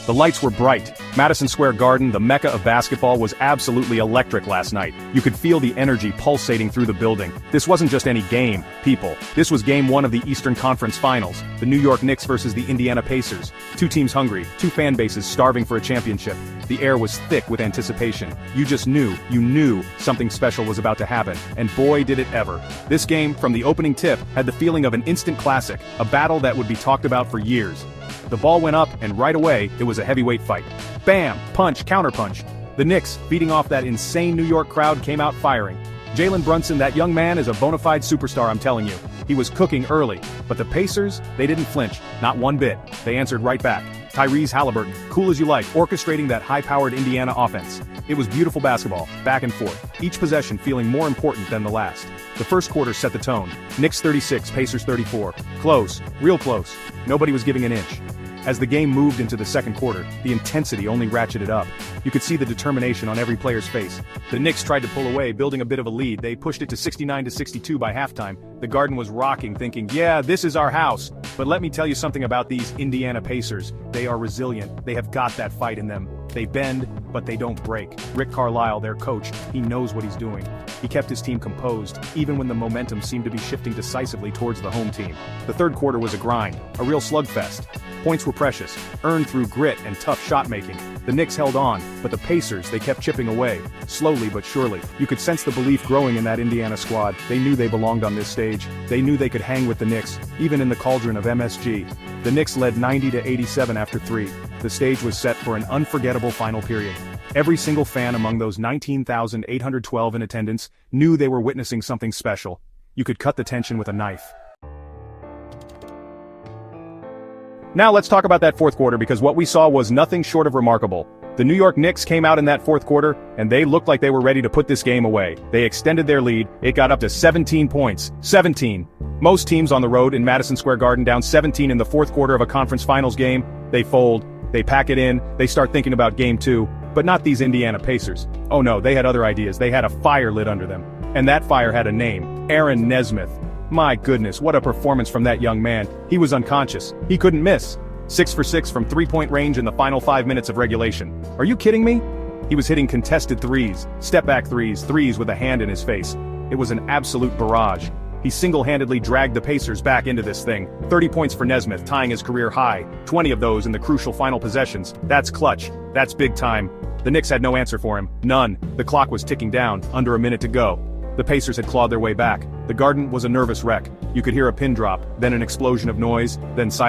The lights were bright. Madison Square Garden, the mecca of basketball, was absolutely electric last night. You could feel the energy pulsating through the building. This wasn't just any game, people. This was game one of the Eastern Conference Finals, the New York Knicks versus the Indiana Pacers. Two teams hungry, two fan bases starving for a championship. The air was thick with anticipation. You just knew, something special was about to happen, and boy did it ever. This game, from the opening tip, had the feeling of an instant classic, a battle that would be talked about for years. The ball went up, and right away, it was a heavyweight fight. Bam! Punch, counterpunch. The Knicks, feeding off that insane New York crowd, came out firing. Jalen Brunson, that young man, is a bona fide superstar, I'm telling you. He was cooking early. But the Pacers, they didn't flinch. Not one bit. They answered right back. Tyrese Halliburton, cool as you like, orchestrating that high-powered Indiana offense. It was beautiful basketball, back and forth, each possession feeling more important than the last. The first quarter set the tone. Knicks 36, Pacers 34. Close, real close. Nobody was giving an inch. As the game moved into the second quarter, the intensity only ratcheted up. You could see the determination on every player's face. The Knicks tried to pull away, building a bit of a lead. They pushed it to 69-62 by halftime. The Garden was rocking, thinking, yeah, this is our house. But let me tell you something about these Indiana Pacers. They are resilient. They have got that fight in them. They bend, but they don't break. Rick Carlisle, their coach, he knows what he's doing. He kept his team composed, even when the momentum seemed to be shifting decisively towards the home team. The third quarter was a grind, a real slugfest. Points were precious, earned through grit and tough shot-making. The Knicks held on, but the Pacers, they kept chipping away, slowly but surely. You could sense the belief growing in that Indiana squad. They knew they belonged on this stage. They knew they could hang with the Knicks, even in the cauldron of MSG. The Knicks led 90-87 after 3. The stage was set for an unforgettable final period. Every single fan among those 19,812 in attendance knew they were witnessing something special. You could cut the tension with a knife. Now let's talk about that fourth quarter, because what we saw was nothing short of remarkable. The New York Knicks came out in that fourth quarter, and they looked like they were ready to put this game away. They extended their lead. It got up to 17 points. 17. Most teams on the road in Madison Square Garden down 17 in the fourth quarter of a conference finals game, they fold, they pack it in, they start thinking about game 2. But not these Indiana Pacers. Oh no, they had other ideas. They had a fire lit under them. And that fire had a name. Aaron Nesmith. My goodness, what a performance from that young man. He was unconscious. He couldn't miss. 6 for 6 from three-point range in the final 5 minutes of regulation. Are you kidding me? He was hitting contested threes, step-back threes with a hand in his face. It was an absolute barrage. He single-handedly dragged the Pacers back into this thing. 30 points for Nesmith, tying his career high. 20 of those in the crucial final possessions. That's clutch. That's big time. The Knicks had no answer for him. None. The clock was ticking down, under a minute to go. The Pacers had clawed their way back. The Garden was a nervous wreck. You could hear a pin drop, then an explosion of noise, then silence.